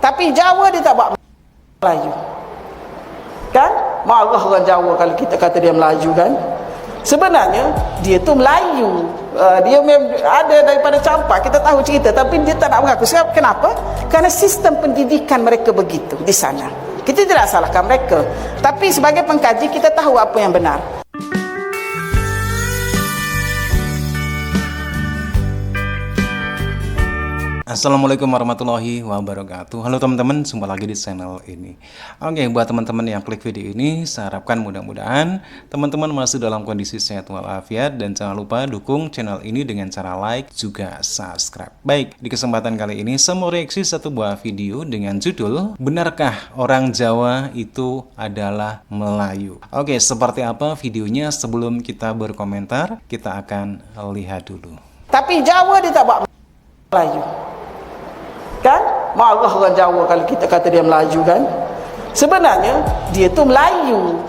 Tapi Jawa dia tak buat Melayu. Kan? Marah orang Jawa kalau kita kata dia Melayu kan? Sebenarnya dia tu Melayu. Dia ada daripada campak, kita tahu cerita, tapi dia tak nak mengaku. Sebab kenapa? Kerana sistem pendidikan mereka begitu di sana. Kita tidak salahkan mereka, tapi sebagai pengkaji kita tahu apa yang benar. Assalamualaikum warahmatullahi wabarakatuh. Halo teman-teman, jumpa lagi di channel ini. Oke, buat teman-teman yang klik video ini, saya harapkan mudah-mudahan teman-teman masih dalam kondisi sehat walafiat, dan jangan lupa dukung channel ini dengan cara like juga subscribe. Baik, di kesempatan kali ini saya mau reaksi satu buah video dengan judul "Benarkah orang Jawa itu adalah Melayu?" Oke, seperti apa videonya? Sebelum kita berkomentar, kita akan lihat dulu. Tapi Jawa dia tak buat Melayu. Kan? Marah orang Jawa kalau kita kata dia Melayu kan? Sebenarnya dia tu Melayu.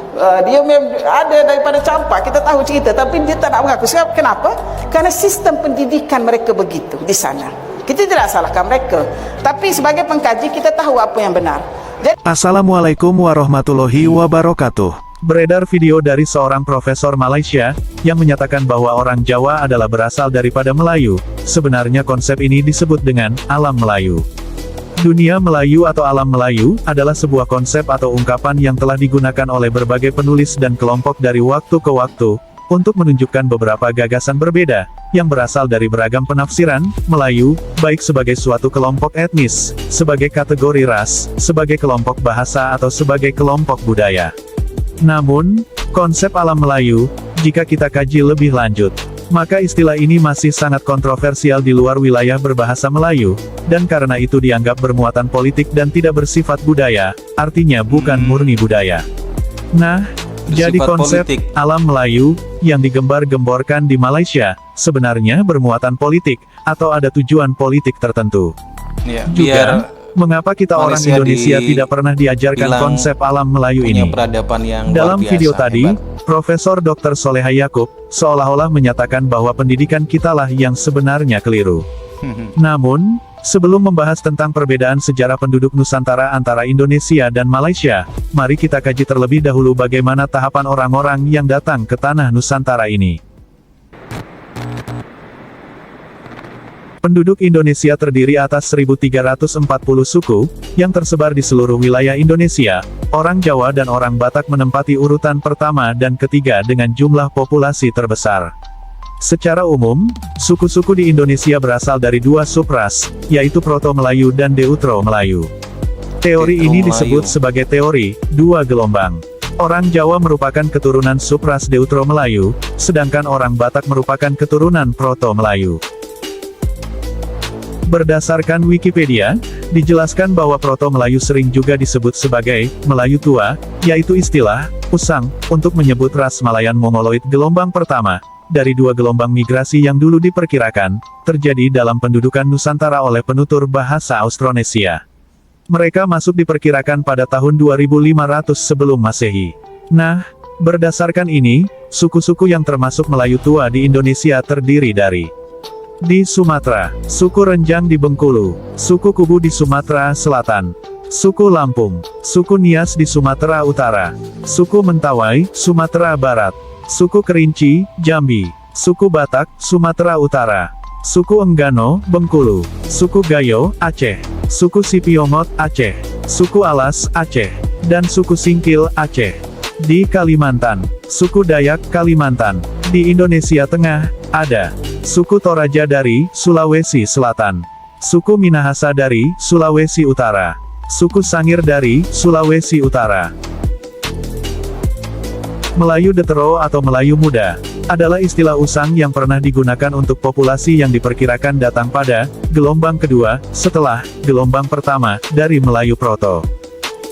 Dia ada daripada campak, kita tahu cerita, tapi dia tak nak mengaku. Sebab kenapa? Kerana sistem pendidikan mereka begitu di sana. Kita tidak salahkan mereka, tapi sebagai pengkaji kita tahu apa yang benar. Assalamualaikum warahmatullahi wabarakatuh. Beredar video dari seorang profesor Malaysia yang menyatakan bahwa orang Jawa adalah berasal daripada Melayu. Sebenarnya konsep ini disebut dengan alam Melayu. Dunia Melayu atau alam Melayu adalah sebuah konsep atau ungkapan yang telah digunakan oleh berbagai penulis dan kelompok dari waktu ke waktu untuk menunjukkan beberapa gagasan berbeda yang berasal dari beragam penafsiran Melayu, baik sebagai suatu kelompok etnis, sebagai kategori ras, sebagai kelompok bahasa atau sebagai kelompok budaya. Namun, konsep alam Melayu, jika kita kaji lebih lanjut, maka istilah ini masih sangat kontroversial di luar wilayah berbahasa Melayu, dan karena itu dianggap bermuatan politik dan tidak bersifat budaya, artinya bukan murni budaya. Nah, jadi konsep politik. Alam Melayu, yang digembar-gemborkan di Malaysia, sebenarnya bermuatan politik, atau ada tujuan politik tertentu. Ya, Juga, mengapa kita orang Indonesia tidak pernah diajarkan konsep alam Melayu ini? Peradaban yang Dalam luar biasa, video tadi, hebat. Profesor Dr. Soleha Yaakob seolah-olah menyatakan bahwa pendidikan kitalah yang sebenarnya keliru. Namun, sebelum membahas tentang perbedaan sejarah penduduk Nusantara antara Indonesia dan Malaysia, mari kita kaji terlebih dahulu bagaimana tahapan orang-orang yang datang ke tanah Nusantara ini. Penduduk Indonesia terdiri atas 1.340 suku, yang tersebar di seluruh wilayah Indonesia. Orang Jawa dan orang Batak menempati urutan pertama dan ketiga dengan jumlah populasi terbesar. Secara umum, suku-suku di Indonesia berasal dari dua subras, yaitu Proto-Melayu dan Deutero-Melayu. Teori ini disebut sebagai teori dua gelombang. Orang Jawa merupakan keturunan subras Deutero-Melayu, sedangkan orang Batak merupakan keturunan Proto-Melayu. Berdasarkan Wikipedia, dijelaskan bahwa Proto-Melayu sering juga disebut sebagai Melayu Tua, yaitu istilah usang untuk menyebut ras Malayan Mongoloid gelombang pertama, dari dua gelombang migrasi yang dulu diperkirakan terjadi dalam pendudukan Nusantara oleh penutur bahasa Austronesia. Mereka masuk diperkirakan pada tahun 2500 sebelum Masehi. Nah, berdasarkan ini, suku-suku yang termasuk Melayu Tua di Indonesia terdiri dari: di Sumatera, suku Renjang di Bengkulu, suku Kubu di Sumatera Selatan, suku Lampung, suku Nias di Sumatera Utara, suku Mentawai, Sumatera Barat, suku Kerinci, Jambi, suku Batak, Sumatera Utara, suku Enggano, Bengkulu, suku Gayo, Aceh, suku Sipiongot, Aceh, suku Alas, Aceh, dan suku Singkil, Aceh. Di Kalimantan, suku Dayak, Kalimantan. Di Indonesia Tengah, ada suku Toraja dari Sulawesi Selatan, suku Minahasa dari Sulawesi Utara, suku Sangir dari Sulawesi Utara. Melayu Detero atau Melayu Muda adalah istilah usang yang pernah digunakan untuk populasi yang diperkirakan datang pada gelombang kedua setelah gelombang pertama dari Melayu Proto.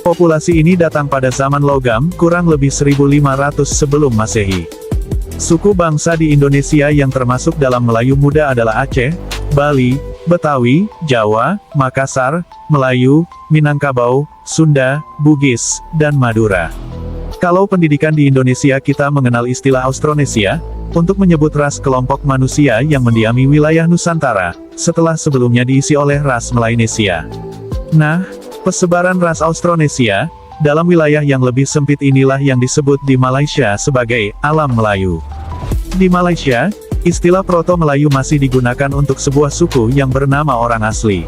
Populasi ini datang pada zaman logam, kurang lebih 1500 sebelum Masehi. Suku bangsa di Indonesia yang termasuk dalam Melayu Muda adalah Aceh, Bali, Betawi, Jawa, Makassar, Melayu, Minangkabau, Sunda, Bugis, dan Madura. Kalau pendidikan di Indonesia kita mengenal istilah Austronesia, untuk menyebut ras kelompok manusia yang mendiami wilayah Nusantara, setelah sebelumnya diisi oleh ras Melanesia. Nah, Persebaran ras Austronesia, dalam wilayah yang lebih sempit inilah yang disebut di Malaysia sebagai alam Melayu. Di Malaysia, istilah Proto-Melayu masih digunakan untuk sebuah suku yang bernama orang asli.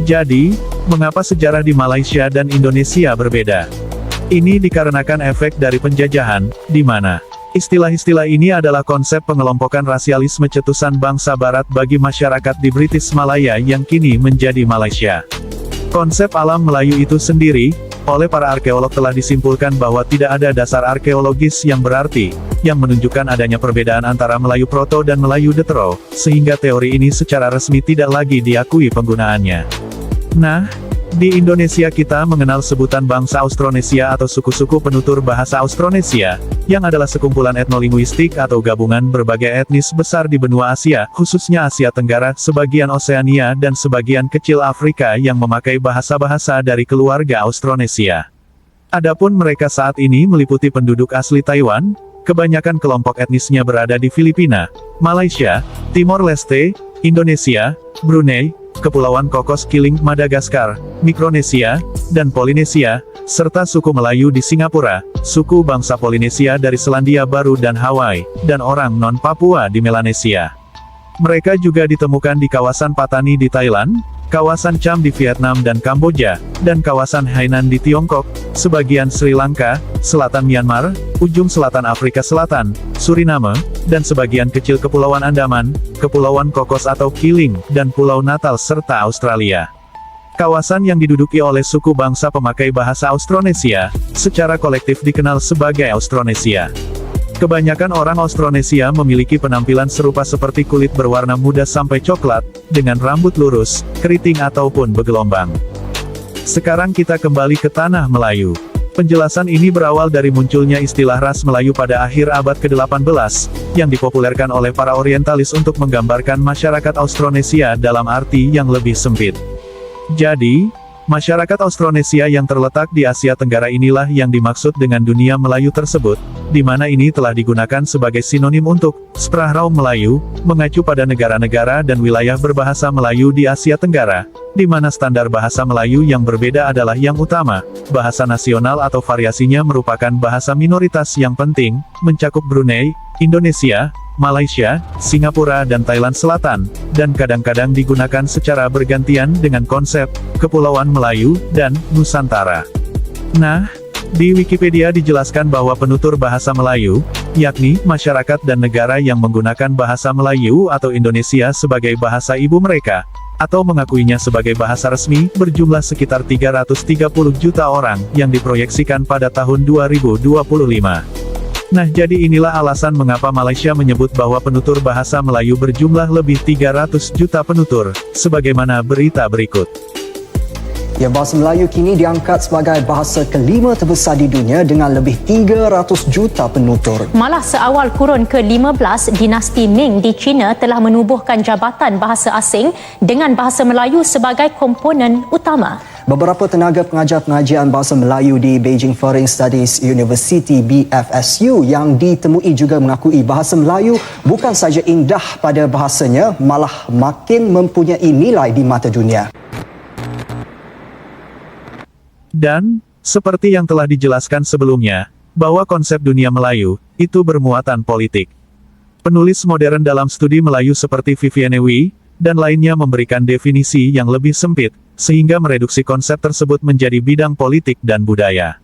Jadi, mengapa sejarah di Malaysia dan Indonesia berbeda? Ini dikarenakan efek dari penjajahan, di mana istilah-istilah ini adalah konsep pengelompokan rasialisme cetusan bangsa barat bagi masyarakat di British Malaya yang kini menjadi Malaysia. Konsep alam Melayu itu sendiri, oleh para arkeolog telah disimpulkan bahwa tidak ada dasar arkeologis yang berarti, yang menunjukkan adanya perbedaan antara Melayu Proto dan Melayu Detro, sehingga teori ini secara resmi tidak lagi diakui penggunaannya. Nah, di Indonesia kita mengenal sebutan bangsa Austronesia atau suku-suku penutur bahasa Austronesia, yang adalah sekumpulan etnolinguistik atau gabungan berbagai etnis besar di benua Asia, khususnya Asia Tenggara, sebagian Oseania dan sebagian kecil Afrika yang memakai bahasa-bahasa dari keluarga Austronesia. Adapun mereka saat ini meliputi penduduk asli Taiwan, kebanyakan kelompok etnisnya berada di Filipina, Malaysia, Timor Leste, Indonesia, Brunei, Kepulauan Cocos Keeling, Madagaskar, Mikronesia, dan Polinesia, serta suku Melayu di Singapura, suku bangsa Polinesia dari Selandia Baru dan Hawaii, dan orang non-Papua di Melanesia. Mereka juga ditemukan di kawasan Patani di Thailand, kawasan Cham di Vietnam dan Kamboja, dan kawasan Hainan di Tiongkok, sebagian Sri Lanka, selatan Myanmar, ujung selatan Afrika Selatan, Suriname, dan sebagian kecil Kepulauan Andaman, Kepulauan Cocos atau Keeling, dan Pulau Natal serta Australia. Kawasan yang diduduki oleh suku bangsa pemakai bahasa Austronesia, secara kolektif dikenal sebagai Austronesia. Kebanyakan orang Austronesia memiliki penampilan serupa seperti kulit berwarna muda sampai coklat, dengan rambut lurus, keriting ataupun bergelombang. Sekarang kita kembali ke tanah Melayu. Penjelasan ini berawal dari munculnya istilah ras Melayu pada akhir abad ke-18, yang dipopulerkan oleh para orientalis untuk menggambarkan masyarakat Austronesia dalam arti yang lebih sempit. Jadi, masyarakat Austronesia yang terletak di Asia Tenggara inilah yang dimaksud dengan dunia Melayu tersebut, di mana ini telah digunakan sebagai sinonim untuk Sprachraum Melayu, mengacu pada negara-negara dan wilayah berbahasa Melayu di Asia Tenggara, di mana standar bahasa Melayu yang berbeda adalah yang utama, bahasa nasional atau variasinya merupakan bahasa minoritas yang penting, mencakup Brunei, Indonesia, Malaysia, Singapura dan Thailand Selatan, dan kadang-kadang digunakan secara bergantian dengan konsep Kepulauan Melayu dan Nusantara. Nah, di Wikipedia dijelaskan bahwa penutur bahasa Melayu, yakni masyarakat dan negara yang menggunakan bahasa Melayu atau Indonesia sebagai bahasa ibu mereka, atau mengakuinya sebagai bahasa resmi, berjumlah sekitar 330 juta orang, yang diproyeksikan pada tahun 2025. Nah, jadi inilah alasan mengapa Malaysia menyebut bahwa penutur bahasa Melayu berjumlah lebih 300 juta penutur, sebagaimana berita berikut. Ya, bahasa Melayu kini diangkat sebagai bahasa kelima terbesar di dunia dengan lebih 300 juta penutur. Malah seawal kurun ke-15, dinasti Ming di China telah menubuhkan jabatan bahasa asing dengan bahasa Melayu sebagai komponen utama. Beberapa tenaga pengajar pengajian bahasa Melayu di Beijing Foreign Studies University BFSU yang ditemui juga mengakui bahasa Melayu bukan saja indah pada bahasanya, malah makin mempunyai nilai di mata dunia. Dan, seperti yang telah dijelaskan sebelumnya, bahwa konsep dunia Melayu, itu bermuatan politik. Penulis modern dalam studi Melayu seperti Vivienne Wei, dan lainnya memberikan definisi yang lebih sempit, sehingga mereduksi konsep tersebut menjadi bidang politik dan budaya.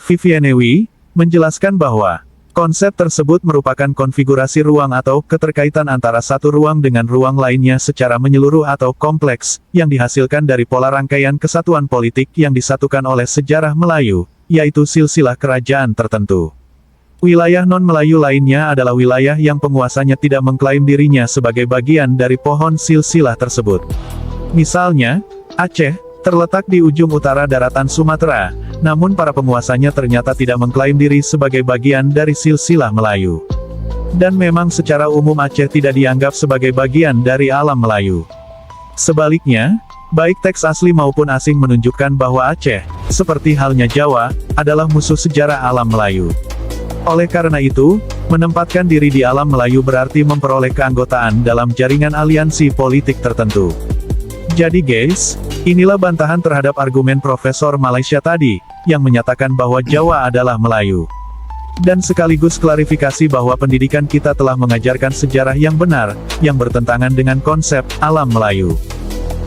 Vivienne Wei menjelaskan bahwa konsep tersebut merupakan konfigurasi ruang atau keterkaitan antara satu ruang dengan ruang lainnya secara menyeluruh atau kompleks, yang dihasilkan dari pola rangkaian kesatuan politik yang disatukan oleh sejarah Melayu, yaitu silsilah kerajaan tertentu. Wilayah non-Melayu lainnya adalah wilayah yang penguasanya tidak mengklaim dirinya sebagai bagian dari pohon silsilah tersebut. Misalnya, Aceh, terletak di ujung utara daratan Sumatera, namun para penguasanya ternyata tidak mengklaim diri sebagai bagian dari silsilah Melayu. Dan memang secara umum Aceh tidak dianggap sebagai bagian dari alam Melayu. Sebaliknya, baik teks asli maupun asing menunjukkan bahwa Aceh, seperti halnya Jawa, adalah musuh sejarah alam Melayu. Oleh karena itu, menempatkan diri di alam Melayu berarti memperoleh keanggotaan dalam jaringan aliansi politik tertentu. Jadi guys, Inilah bantahan terhadap argumen Profesor Malaysia tadi, yang menyatakan bahwa Jawa adalah Melayu. Dan sekaligus klarifikasi bahwa pendidikan kita telah mengajarkan sejarah yang benar, yang bertentangan dengan konsep alam Melayu.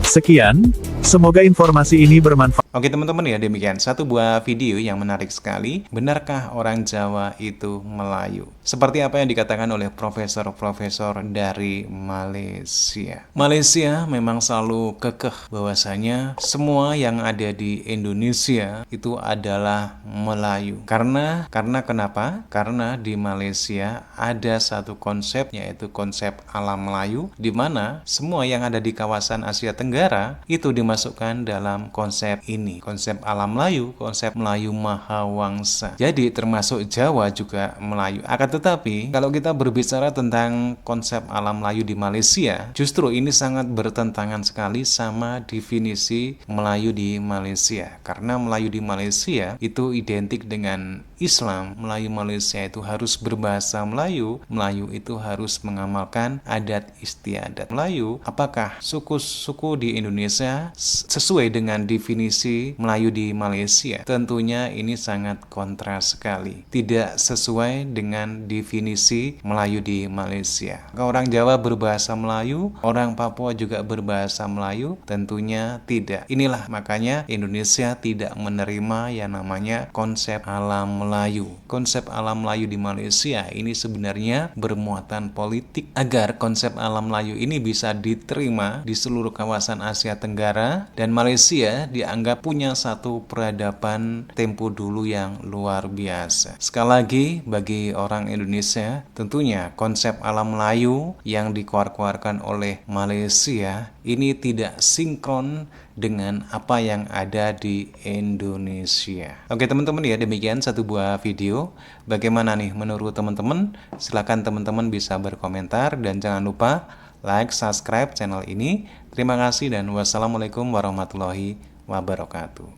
Sekian, semoga informasi ini bermanfaat. Oke teman-teman ya, demikian satu buah video yang menarik sekali. Benarkah orang Jawa itu Melayu? Seperti apa yang dikatakan oleh profesor-profesor dari Malaysia. Malaysia memang selalu kekeh bahwasanya semua yang ada di Indonesia itu adalah Melayu. Karena kenapa? Karena di Malaysia ada satu konsep, yaitu konsep alam Melayu, di mana semua yang ada di kawasan Asia Tenggara itu dimasukkan dalam konsep ini, konsep alam Melayu, konsep Melayu Mahawangsa. Jadi termasuk Jawa juga Melayu. Akan tetapi kalau kita berbicara tentang konsep alam Melayu di Malaysia, justru ini sangat bertentangan sekali sama definisi Melayu di Malaysia. Karena Melayu di Malaysia itu identik dengan Islam. Melayu Malaysia itu harus berbahasa Melayu. Melayu itu harus mengamalkan adat istiadat Melayu. Apakah suku-suku di Indonesia sesuai dengan definisi Melayu di Malaysia? Tentunya ini sangat kontra sekali. Tidak sesuai dengan definisi Melayu di Malaysia. Orang Jawa berbahasa Melayu, orang Papua juga berbahasa Melayu, tentunya tidak. Inilah makanya Indonesia tidak menerima yang namanya konsep alam Melayu. Konsep alam Melayu di Malaysia ini sebenarnya bermuatan politik. Agar konsep alam Melayu ini bisa diterima di seluruh kawasan Asia Tenggara, dan Malaysia dianggap punya satu peradaban tempo dulu yang luar biasa. Sekali lagi, bagi orang Indonesia, tentunya konsep alam Melayu yang dikeluarkan oleh Malaysia ini tidak sinkron dengan apa yang ada di Indonesia. Oke teman-teman ya, demikian satu buah video. Bagaimana nih menurut teman-teman? Silahkan teman-teman bisa berkomentar, dan jangan lupa like, subscribe channel ini. Terima kasih dan wassalamualaikum warahmatullahi wabarakatuh.